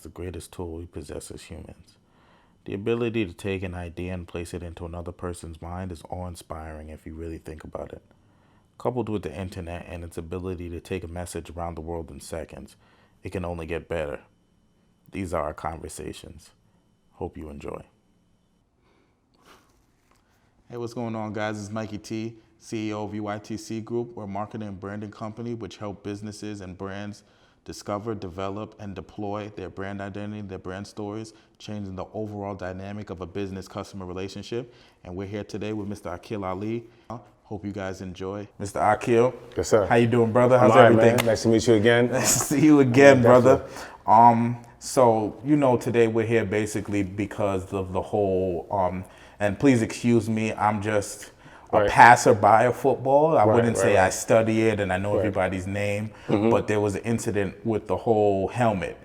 the greatest tool we possess as humans. The ability to take an idea and place it into another person's mind is awe-inspiring if you really think about it. Coupled with the internet and its ability to take a message around the world in seconds, it can only get better. These are our conversations. Hope you enjoy. Hey, what's going on, guys? It's Mikey T, CEO of UITC Group. We're a marketing and branding company which help businesses and brands discover, develop, and deploy their brand identity, their brand stories, changing the overall dynamic of a business-customer relationship. And we're here today with Mr. Aaqil Ali. Hope you guys enjoy. Mr. Aaqil. Yes, sir. How you doing, brother? How's right, everything? Man. Nice to meet you again. Nice to see you again, brother. Definitely. So, today we're here basically because of the whole, and please excuse me, I'm just a passerby of football. I wouldn't say I study it and I know everybody's name, but there was an incident with the whole helmet,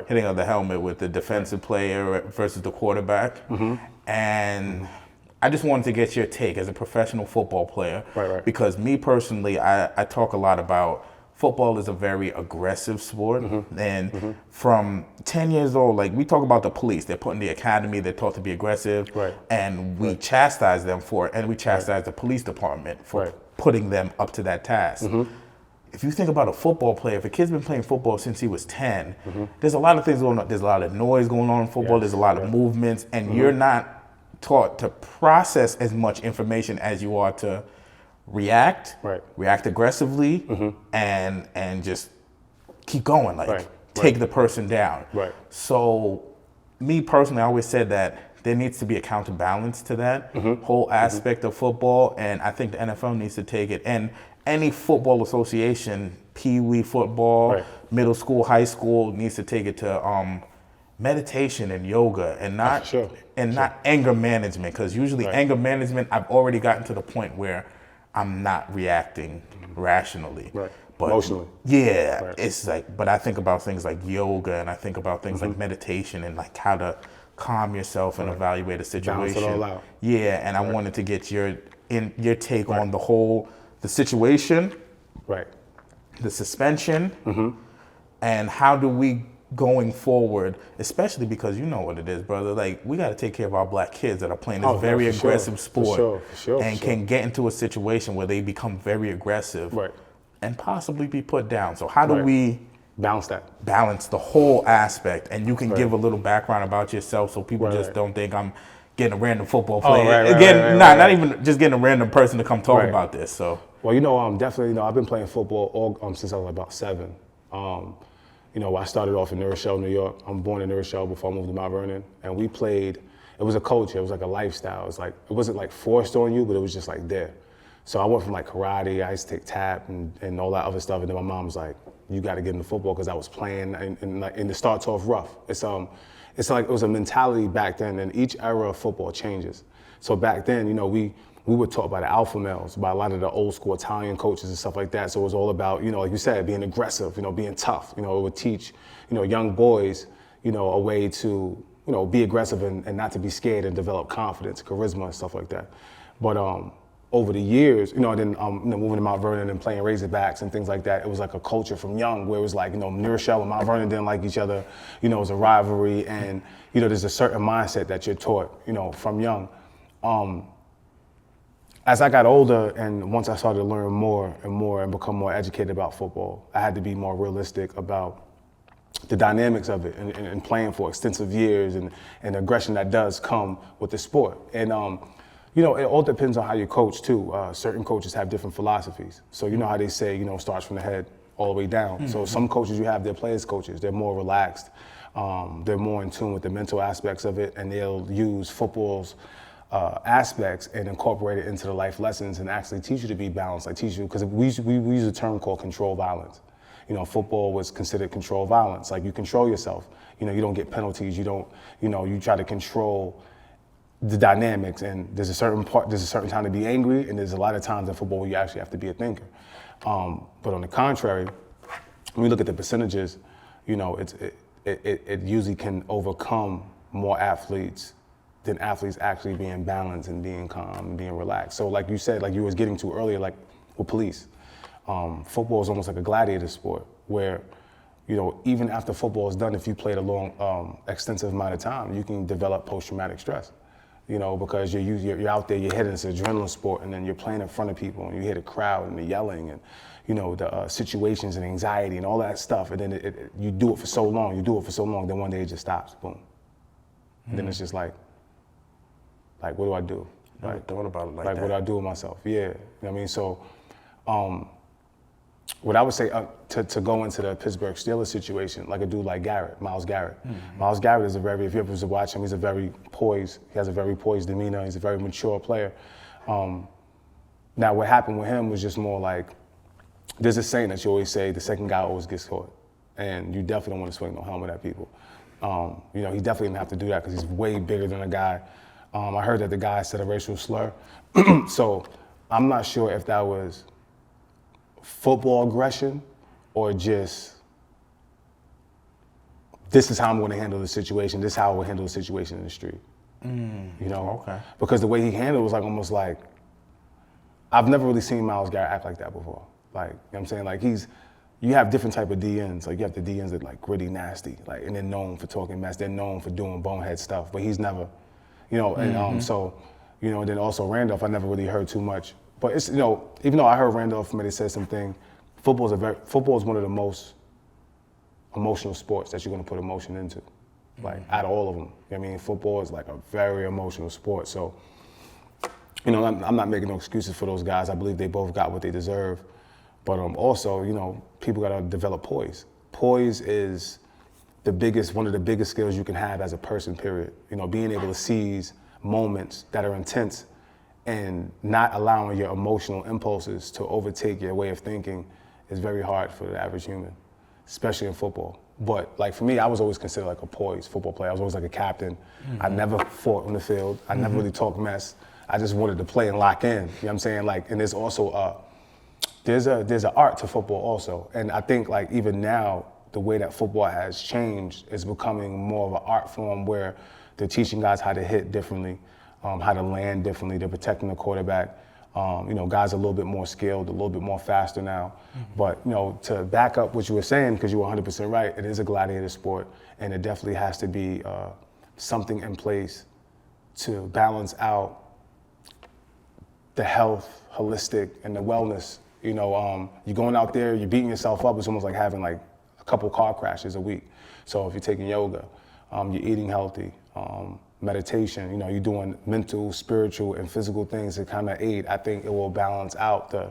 hitting of the helmet with the defensive player versus the quarterback. And I just wanted to get your take as a professional football player, because me personally, I talk a lot about football is a very aggressive sport. And from 10 years old, like we talk about the police, they're put in the academy, they're taught to be aggressive, and we chastise them for it, and we chastise the police department for putting them up to that task. If you think about a football player, if a kid's been playing football since he was 10, there's a lot of things going on. There's a lot of noise going on in football, there's a lot of movements, and you're not taught to process as much information as you are to react aggressively, and just keep going, take the person down. So me personally, I always said that there needs to be a counterbalance to that whole aspect of football, and I think the NFL needs to take it, and any football association, pee-wee football, middle school, high school, needs to take it to meditation and yoga, and not not anger management, because usually anger management, I've already gotten to the point where I'm not reacting rationally. But emotionally. It's like, but I think about things like yoga, and I think about things like meditation, and like how to calm yourself and evaluate a situation. Balance it all out. And I wanted to get your take on the situation, the suspension, and how do we going forward, especially because you know what it is, brother. Like, we got to take care of our black kids that are playing this very aggressive sport, and can get into a situation where they become very aggressive, and possibly be put down. So how do we balance the whole aspect? And you can give a little background about yourself, so people just don't think I'm getting a random football player. Not even just getting a random person to come talk about this. So, well, definitely, I've been playing football since I was about 7. I started off in New Rochelle, New York. I'm born in New Rochelle before I moved to Mount Vernon. And we played, it was a culture, it was like a lifestyle. It wasn't like forced on you, but it was just like there. So I went from like karate, I used to take tap and all that other stuff. And then my mom was like, you got to get into football, because I was playing, and it starts off rough. It's like, it was a mentality back then, and each era of football changes. So back then, we were taught by the alpha males, by a lot of the old school Italian coaches and stuff like that. So it was all about, like you said, being aggressive, being tough. It would teach, young boys, a way to, be aggressive and not to be scared, and develop confidence, charisma, and stuff like that. But over the years, then moving to Mount Vernon and playing Razorbacks and things like that, it was like a culture from young where it was like, New Rochelle and Mount Vernon didn't like each other. It was a rivalry, and there's a certain mindset that you're taught, from young. As I got older, and once I started to learn more and more and become more educated about football, I had to be more realistic about the dynamics of it, and playing for extensive years, and the aggression that does come with the sport. And it all depends on how you coach too. Certain coaches have different philosophies. So how they say, starts from the head all the way down. So some coaches, you have their players coaches, they're more relaxed. They're more in tune with the mental aspects of it, and they'll use football's aspects and incorporate it into the life lessons, and actually teach you to be balanced. Teach you, because we use a term called control violence. Football was considered control violence. Like, you control yourself. You don't get penalties. You don't, you try to control the dynamics, and there's a certain time to be angry, and there's a lot of times in football where you actually have to be a thinker. But on the contrary, when you look at the percentages, it usually can overcome more athletes than athletes actually being balanced and being calm and being relaxed. So like you said, like you was getting to earlier, like with police, football is almost like a gladiator sport where even after football is done, if you played a long, extensive amount of time, you can develop post-traumatic stress. Because you're out there, you're hitting this adrenaline sport, and then you're playing in front of people, and you hear the crowd and the yelling, and the situations and anxiety and all that stuff, and then you do it for so long, then one day it just stops, boom. And then it's just like, what do I do? I never thought about it like that. What do I do with myself? Yeah, you know what I mean? So, what I would say to go into the Pittsburgh Steelers situation, like a dude like Myles Garrett. Mm-hmm. Myles Garrett is if you ever watch him, he's a very poised, he has a very poised demeanor, he's a very mature player. Now what happened with him was just more like, there's a saying that you always say, the second guy always gets caught. And you definitely don't want to swing no helmet at people. He definitely didn't have to do that because he's way bigger than a guy. I heard that the guy said a racial slur. So I'm not sure if that was football aggression or just, this is how I'm going to handle the situation. This is how I would handle the situation in the street. Okay. Because the way he handled it was almost like, I've never really seen Myles Garrett act like that before. Like, you know what I'm saying? Like you have different type of DNs. Like you have the DNs that like gritty, nasty, like, and they're known for talking mess. They're known for doing bonehead stuff, but he's never, and so, and then also Randolph, I never really heard too much. But it's, even though I heard Randolph maybe say something, football is one of the most emotional sports that you're going to put emotion into, like out of all of them. You know what I mean? Football is like a very emotional sport. So, I'm not making no excuses for those guys. I believe they both got what they deserve. But also, people got to develop poise. Poise is one of the biggest skills you can have as a person, period. Being able to seize moments that are intense and not allowing your emotional impulses to overtake your way of thinking is very hard for the average human, especially in football. But like for me, I was always considered like a poised football player. I was always like a captain. I never fought on the field. I never really talked mess. I just wanted to play and lock in. You know what I'm saying? Like, and there's also there's an art to football also. And I think like even now, the way that football has changed is becoming more of an art form where they're teaching guys how to hit differently, how to land differently. They're protecting the quarterback. Guys are a little bit more skilled, a little bit more faster now. But, to back up what you were saying, because you were 100% right, it is a gladiator sport, and it definitely has to be something in place to balance out the health, holistic, and the wellness. You're going out there, you're beating yourself up. It's almost like having like a couple car crashes a week. So if you're taking yoga, you're eating healthy, meditation, you're doing mental, spiritual, and physical things to kind of aid. I think it will balance out the,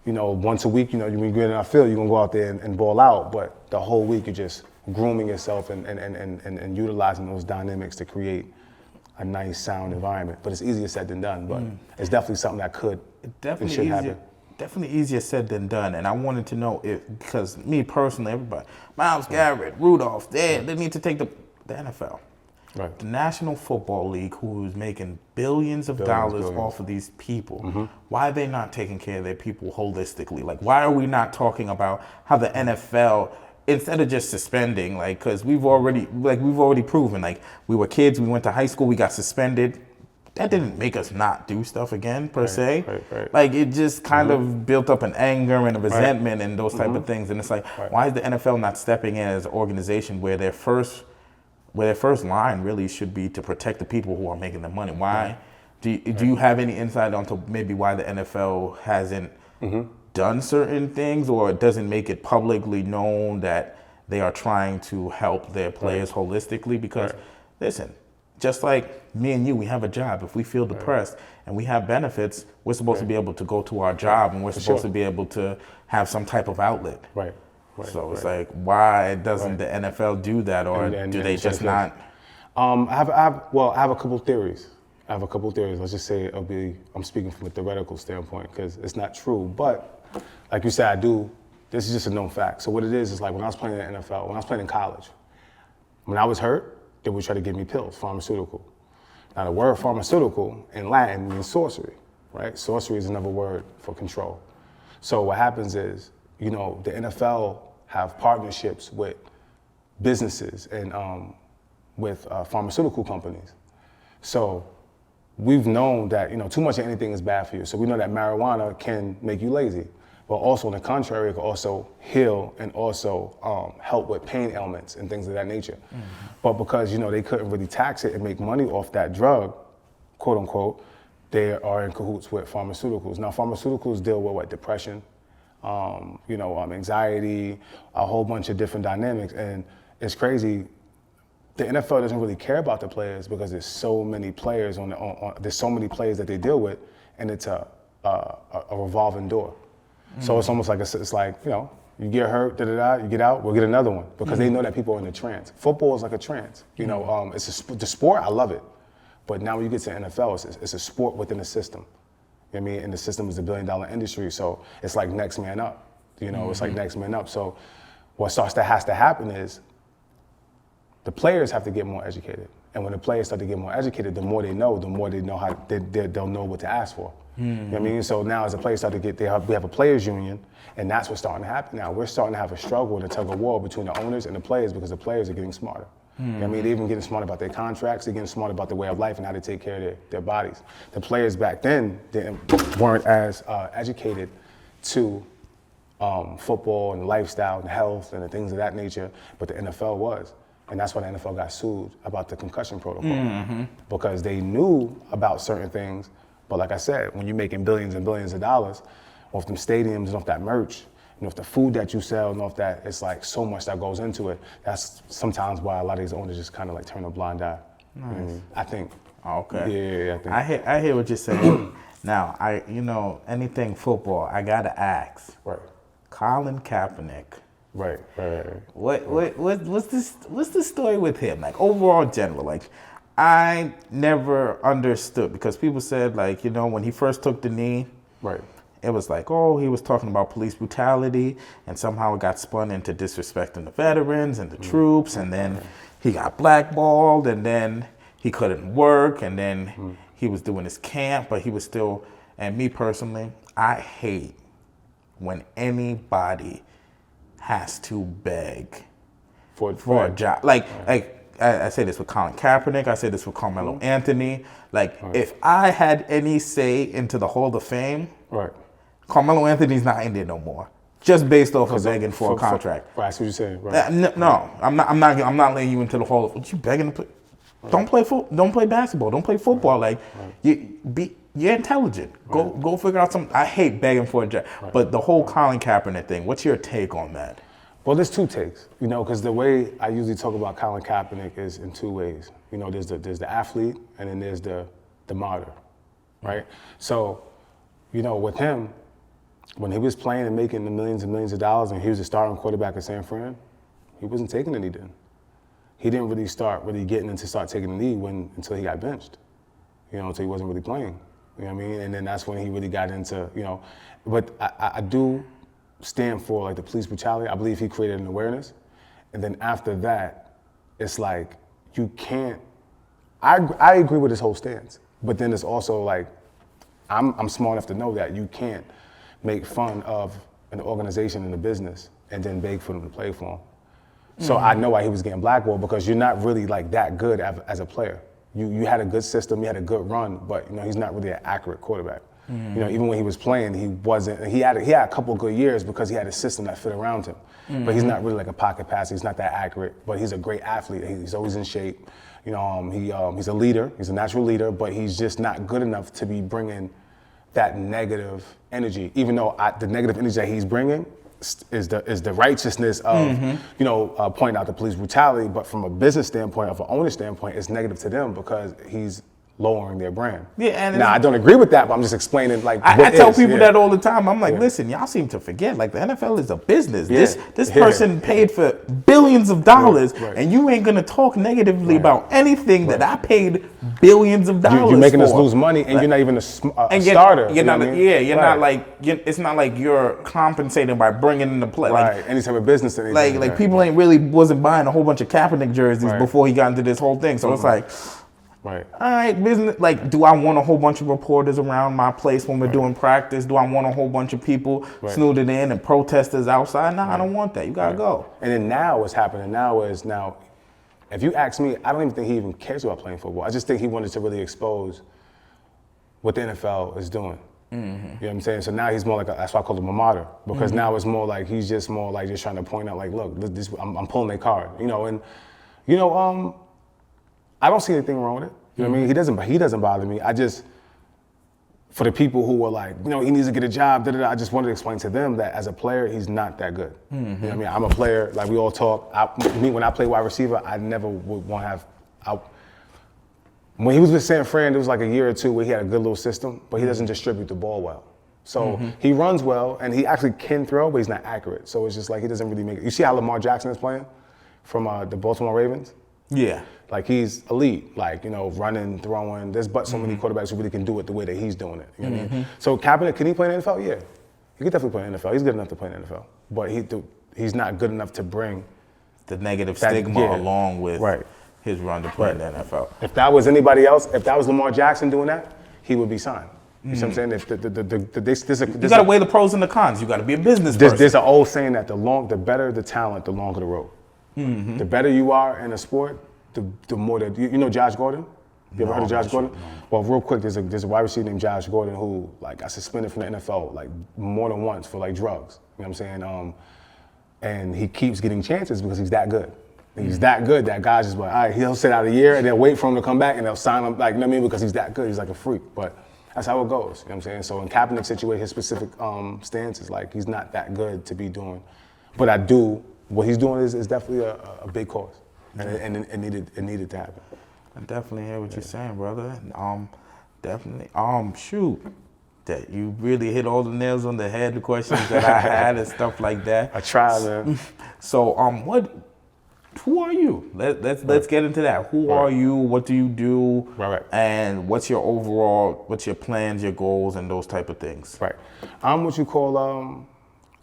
once a week, when you get in our field, you're gonna go out there and ball out, but the whole week you're just grooming yourself and utilizing those dynamics to create a nice, sound environment. But it's easier said than done, but it's definitely something that should happen. Definitely easier said than done. And I wanted to know because me personally, everybody, Myles Garrett, Rudolph, they need to take the NFL. Right. The National Football League, who's making billions of dollars off of these people, why are they not taking care of their people holistically? Like, why are we not talking about how the NFL, instead of just suspending, like, because we've already proven, like, we were kids, we went to high school, we got suspended. That didn't make us not do stuff again, per se. Right. Like, it just kind of built up an anger and a resentment and those type of things. And it's like, why is the NFL not stepping in as an organization where their first line really should be to protect the people who are making the money? Why? Do you have any insight onto maybe why the NFL hasn't done certain things, or doesn't make it publicly known that they are trying to help their players holistically? Because, listen, just like me and you, we have a job. If we feel depressed and we have benefits, we're supposed to be able to go to our job, and we're supposed to be able to have some type of outlet. Right. So it's like, why doesn't the NFL do that, or do they just not? I have a couple theories. Let's just say I'm speaking from a theoretical standpoint because it's not true. But like you said, this is just a known fact. So what it is like when I was playing in the NFL, when I was playing in college, when I was hurt, they would try to give me pills, pharmaceutical. Now the word pharmaceutical in Latin means sorcery, right? Sorcery is another word for control. So what happens is, the NFL have partnerships with businesses and with pharmaceutical companies. So we've known that, too much of anything is bad for you. So we know that marijuana can make you lazy. but also on the contrary, it could also heal and also help with pain ailments and things of that nature. But because, you know, they couldn't really tax it and make money off that drug, quote unquote, they are in cahoots with pharmaceuticals. Now, pharmaceuticals deal with what? Depression, anxiety, a whole bunch of different dynamics. And it's crazy. The NFL doesn't really care about the players because there's so many players there's so many players that they deal with, and it's a revolving door. So it's almost like it's like, you know, you get hurt, you get out, we'll get another one, because they know that people are in a trance. Football is like a trance. You know, the sport, I love it, but now when you get to NFL, it's a sport within a system. You know what I mean? And the system is a $1 billion industry, so it's like next man up. You know, it's like next man up. So what has to happen is the players have to get more educated. And when the players start to get more educated, the more they know how they'll know what to ask for. You know what I mean? So now as the players start to we have a players union, and that's what's starting to happen now. We're starting to have a struggle and a tug of war between the owners and the players because the players are getting smarter. You know what I mean? They're even getting smart about their contracts, they're getting smart about the way of life and how to take care of their bodies. The players back then weren't as educated to football and lifestyle and health and the things of that nature, but the NFL was. And that's why the NFL got sued about the concussion protocol, because they knew about certain things. But like I said, when you're making billions and billions of dollars off them stadiums and off that merch, and off the food that you sell and off that, it's like so much that goes into it. That's sometimes why a lot of these owners just kind of like turn a blind eye. Nice. I think. Okay. Yeah, I think. I hear what you're saying. Now, anything football, I gotta ask. Right. Colin Kaepernick. Right. What's the story with him? Like overall general, like I never understood, because people said, like, you know, when he first took the knee, right, it was like, oh, he was talking about police brutality, and somehow it got spun into disrespecting the veterans and the troops, and then he got blackballed, and then he couldn't work, and then he was doing his camp, but he was still, and me personally, I hate when anybody has to beg for a job. I say this with Colin Kaepernick, I say this with Carmelo Anthony. Like, if I had any say into the Hall of Fame, Carmelo Anthony's not in there no more, just based off of begging for a contract. Right, that's what you're saying. Right. No, I'm not letting you into the Hall of Fame. You begging to play? Don't play basketball. Don't play football. Like, you're intelligent. Go figure out something. I hate begging for a job. But the whole Colin Kaepernick thing, what's your take on that? Well, there's two takes, you know, because the way I usually talk about Colin Kaepernick is in two ways. You know, there's the athlete, and then there's the martyr, right? So, you know, with him, when he was playing and making the millions and millions of dollars, and he was a starting quarterback at San Fran, he wasn't taking the knee then. He didn't really start getting into start taking the knee until he got benched, you know, until he wasn't really playing. You know what I mean? And then that's when he really got into, you know, but I do stand for like the police brutality. I believe he created an awareness. And then after that, it's like, you can't, I agree with his whole stance, but then it's also like, I'm smart enough to know that you can't make fun of an organization and a business and then beg for them to play for him. So I know why he was getting blackballed, because you're not really like that good as a player. You had a good system, you had a good run, but you know, he's not really an accurate quarterback. You know, even when he was playing, he wasn't. He had a couple good years because he had a system that fit around him. But he's not really like a pocket passer. He's not that accurate. But he's a great athlete. He's always in shape. You know, he's a leader. He's a natural leader. But he's just not good enough to be bringing that negative energy. Even though the negative energy that he's bringing is the righteousness of you know, pointing out the police brutality. But from a business standpoint, of an owner standpoint, it's negative to them because he's lowering their brand. Yeah, and now I don't agree with that, but I'm just explaining like I tell people that all the time. I'm like, listen, y'all seem to forget, like the NFL is a business. This person paid for billions of dollars, and you ain't gonna talk negatively about anything that I paid billions of dollars. You're making us lose money, and you're not even a starter. You're not. You're not like. It's not like you're compensating by bringing in the play. Right. Any type of business. Like people wasn't buying a whole bunch of Kaepernick jerseys before he got into this whole thing. So it's like. Right. All right, business. Like, do I want a whole bunch of reporters around my place when we're doing practice? Do I want a whole bunch of people snooding in and protesters outside? No, I don't want that. You gotta go. And then now what's happening now is if you ask me, I don't even think he even cares about playing football. I just think he wanted to really expose what the NFL is doing. You know what I'm saying? So now he's more like that's why I call him a martyr, because now it's more like he's just more like just trying to point out like, look, I'm pulling their card, you know, and you know, I don't see anything wrong with it. You know what I mean? He doesn't bother me. I just, for the people who were like, you know, he needs to get a job, I just wanted to explain to them that as a player, he's not that good. You know what I mean? I'm a player, like we all talk. When I play wide receiver, I never would want to have. When he was with San Fran, there was like a year or two where he had a good little system, but he doesn't distribute the ball well. So he runs well, and he actually can throw, but he's not accurate. So it's just like he doesn't really make it. You see how Lamar Jackson is playing from the Baltimore Ravens? Yeah. Like he's elite, like, you know, running, throwing. There's but so many quarterbacks who really can do it the way that he's doing it. You know what I mean? So Kaepernick, can he play in the NFL? Yeah. He could definitely play in the NFL. He's good enough to play in the NFL. But he's not good enough to bring the negative stigma along with his run to play in the NFL. If that was anybody else, if that was Lamar Jackson doing that, he would be signed. You see what I'm saying? You got to weigh the pros and the cons. You got to be a business person. There's an old saying that the better the talent, the longer the road. The better you are in a sport, the more that you know Josh Gordon. You ever heard of Josh Gordon? No. Well, real quick, there's a wide receiver named Josh Gordon who like got suspended from the NFL like more than once for like drugs. You know what I'm saying? And he keeps getting chances because he's that good. He's that good that guys just like, all right, he'll sit out a year and then wait for him to come back and they'll sign him, like, you know what I mean? Because he's that good. He's like a freak. But that's how it goes. You know what I'm saying? So in Kaepernick's situation, his specific stance is like he's not that good to be doing. But what he's doing is definitely a big cause. And it needed to happen. I definitely hear what you're saying, brother. Definitely. Shoot. That you really hit all the nails on the head, the questions that I had and stuff like that. I tried, man. So, who are you? Let's get into that. Who are you? What do you do? Right. And what's your plans, your goals, and those type of things? Right. I'm what you call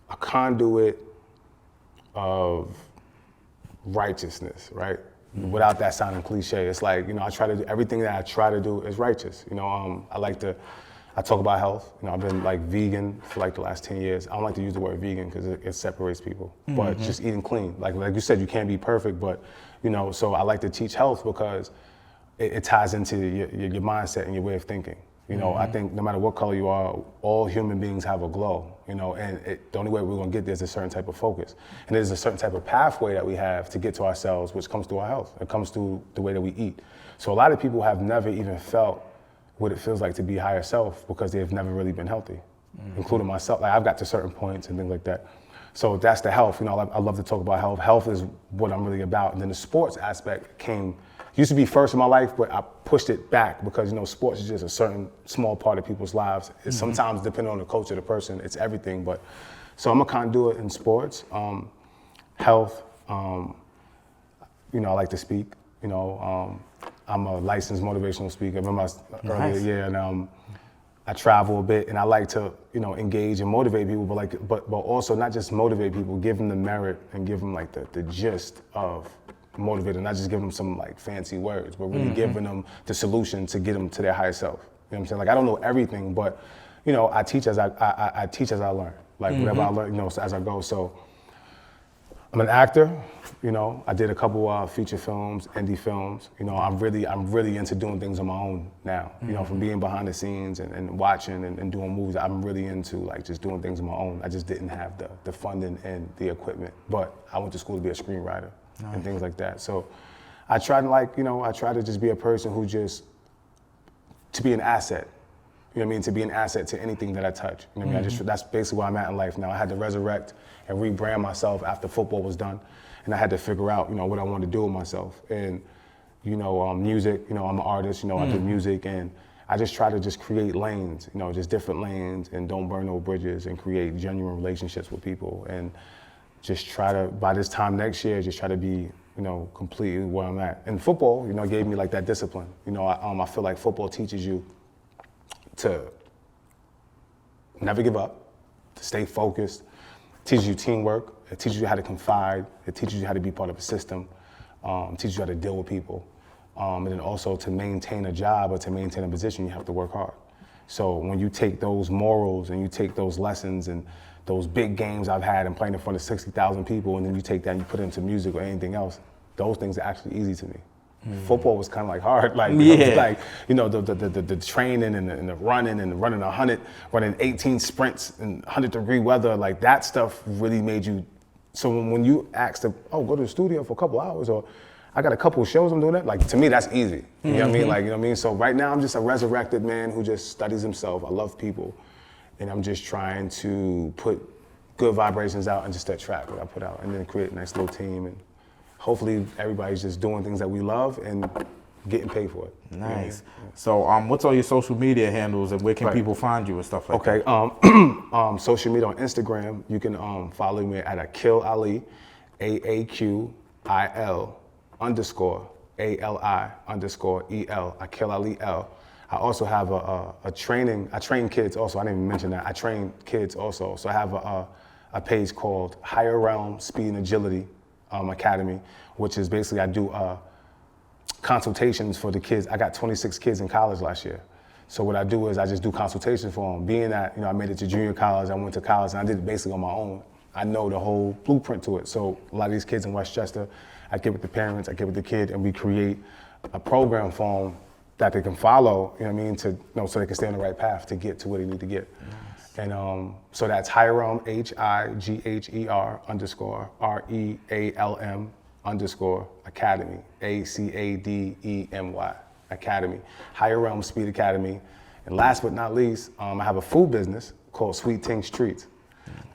a conduit of righteousness, right? Without that sounding cliche. It's like, you know, I try to do everything that I try to do is righteous. You know, I talk about health. You know, I've been like vegan for like the last 10 years. I don't like to use the word vegan because it separates people. But just eating clean. Like you said, you can't be perfect, but, you know, so I like to teach health because it ties into your mindset and your way of thinking. You know, I think no matter what color you are, all human beings have a glow, you know, and the only way we're gonna get there is a certain type of focus. And there's a certain type of pathway that we have to get to ourselves, which comes through our health. It comes through the way that we eat. So a lot of people have never even felt what it feels like to be higher self because they've never really been healthy, including myself. Like I've got to certain points and things like that. So that's the health, you know, I love to talk about health. Health is what I'm really about. And then the sports aspect used to be first in my life, but I pushed it back because, you know, sports is just a certain small part of people's lives. It's sometimes depending on the culture of the person, it's everything. But so I'm a conduit in sports, health. You know, I like to speak. You know, I'm a licensed motivational speaker. Remember earlier, and I travel a bit, and I like to, you know, engage and motivate people, but also not just motivate people, give them the merit and give them like the gist of motivated, not just giving them some like fancy words, but really giving them the solution to get them to their higher self. You know what I'm saying? Like I don't know everything, but you know, I teach as I teach as I learn. Like whatever I learn, you know, as I go. So I'm an actor. You know, I did a couple feature films, indie films. You know, I'm really into doing things on my own now. You know, from being behind the scenes and watching and doing movies, I'm really into like just doing things on my own. I just didn't have the funding and the equipment, but I went to school to be a screenwriter. Nice. And things like that. So I try to just be a person who to be an asset. You know what I mean? To be an asset to anything that I touch. You know what I mean? That's basically where I'm at in life now. I had to resurrect and rebrand myself after football was done. And I had to figure out, you know, what I wanted to do with myself. And, you know, music, you know, I'm an artist, you know, I do music, and I just try to just create lanes, you know, just different lanes, and don't burn no bridges, and create genuine relationships with people. And just try to, by this time next year, just try to be, you know, completely where I'm at. And football, you know, gave me like that discipline. You know, I feel like football teaches you to never give up, to stay focused, teaches you teamwork, it teaches you how to confide, it teaches you how to be part of a system, teaches you how to deal with people. And then also to maintain a job or to maintain a position, you have to work hard. So when you take those morals and you take those lessons and those big games I've had and playing in front of 60,000 people, and then you take that and you put it into music or anything else, those things are actually easy to me. Football was kind of like hard, like, like the training and the running 100, running 18 sprints in 100-degree weather, like that stuff really made you. So when you asked to, go to the studio for a couple hours, or I got a couple of shows I'm doing that, like to me that's easy. You know what I mean? Like, you know what I mean? So right now I'm just a resurrected man who just studies himself. I love people, and I'm just trying to put good vibrations out and just that track that I put out, and then create a nice little team, and hopefully everybody's just doing things that we love and getting paid for it. Nice. Yeah. So what's all your social media handles, and where can people find you and stuff like that? Okay, social media on Instagram, you can follow me at Aaqil Ali, AAQIL_ALI_EL, Aaqil Ali L. I also have a training, I train kids also, I didn't even mention that, I train kids also. So I have a page called Higher Realm Speed and Agility Academy, which is basically I do consultations for the kids. I got 26 kids in college last year. So what I do is I just do consultations for them. Being that, I made it to junior college, I went to college, and I did it basically on my own. I know the whole blueprint to it. So a lot of these kids in Westchester, I get with the parents, I get with the kid, and we create a program for them that they can follow, you know what I mean, to so they can stay on the right path to get to where they need to get. Nice. And so that's Higher Realm, HIGHER_REALM_Academy, ACADEMY, Academy, Higher Realm Speed Academy. And last but not least, I have a food business called Sweet Things Treats.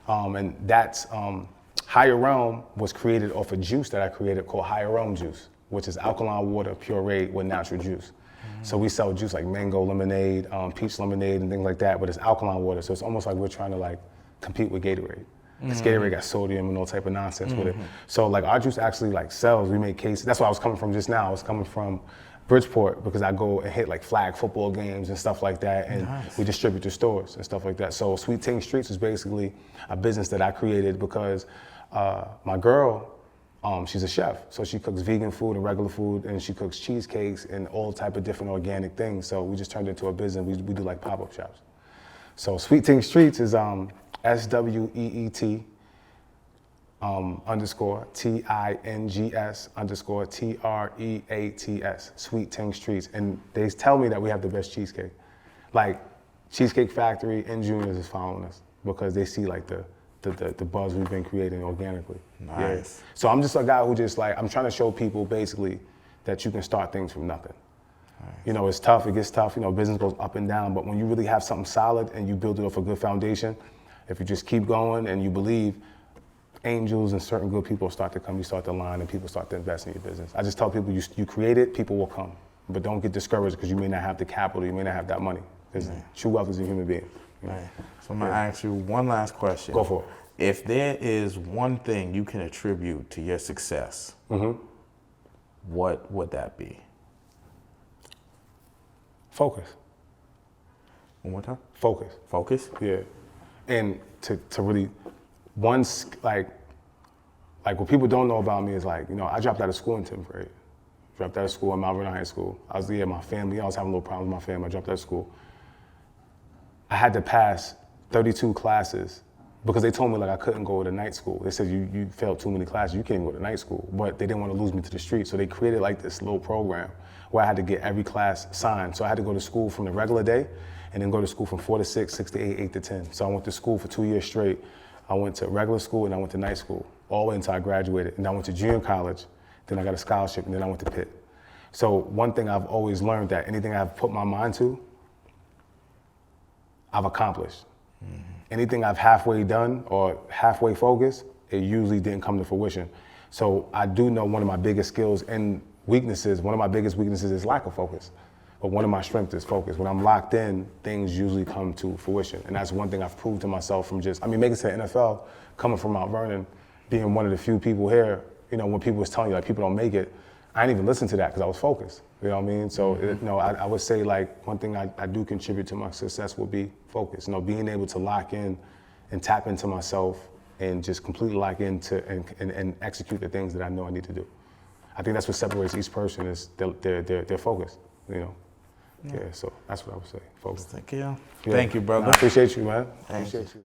And that's, Higher Realm was created off a juice that I created called Higher Realm Juice, which is alkaline water pureed with natural juice. So we sell juice like mango lemonade, peach lemonade, and things like that, but it's alkaline water. So it's almost like we're trying to like compete with Gatorade. Because Gatorade got sodium and all type of nonsense with it. So like our juice actually like sells. We make cases. That's where I was coming from just now. I was coming from Bridgeport because I go and hit like flag football games and stuff like that, and we distribute to stores and stuff like that. So Sweet Ting Streets is basically a business that I created because my girl, she's a chef, so she cooks vegan food and regular food, and she cooks cheesecakes and all type of different organic things. So we just turned it into a business. We do like pop-up shops. So Sweet Ting Streets is SWEET _TINGS_TREATS, Sweet Ting Streets. And they tell me that we have the best cheesecake. Like Cheesecake Factory and Juniors is following us because they see like the buzz we've been creating organically. Nice. Yeah. So I'm just a guy who just like, I'm trying to show people basically that you can start things from nothing. Nice. It's tough, it gets tough, business goes up and down, but when you really have something solid and you build it off a good foundation, if you just keep going and you believe, angels and certain good people start to come, you start to line, and people start to invest in your business. I just tell people, you create it, people will come. But don't get discouraged because you may not have the capital, you may not have that money. Because true wealth is a human being. Right. So I'm gonna ask you one last question. Go for it. If there is one thing you can attribute to your success, what would that be? Focus. One more time? Focus. Focus? Yeah. And to really, once, like what people don't know about me is like, I dropped out of school in 10th grade. Dropped out of school at Mount Vernon High School. I was there, my family, I was having a little problems with my family. I dropped out of school. I had to pass 32 classes because they told me like I couldn't go to night school. They said you failed too many classes, you can't even go to night school. But they didn't want to lose me to the street, so they created like this little program where I had to get every class signed. So I had to go to school from the regular day and then go to school from 4 to 6, 6 to 8, 8 to 10. So I went to school for 2 years straight. I went to regular school and I went to night school, all the way until I graduated. And I went to junior college, then I got a scholarship, and then I went to Pitt. So one thing I've always learned, that anything I've put my mind to, I've accomplished. Anything I've halfway done or halfway focused, it usually didn't come to fruition. So I do know one of my biggest skills and weaknesses, one of my biggest weaknesses is lack of focus. But one of my strengths is focus. When I'm locked in, things usually come to fruition. And that's one thing I've proved to myself from making it to the NFL, coming from Mount Vernon, being one of the few people here, when people was telling you like people don't make it, I didn't even listen to that because I was focused. You know what I mean? So, I would say like one thing I do contribute to my success would be focus. Being able to lock in and tap into myself and just completely lock into and execute the things that I know I need to do. I think that's what separates each person is their focus, Yeah, so that's what I would say, focus. Thank you. Thank you, brother. I appreciate you, man. Appreciate you.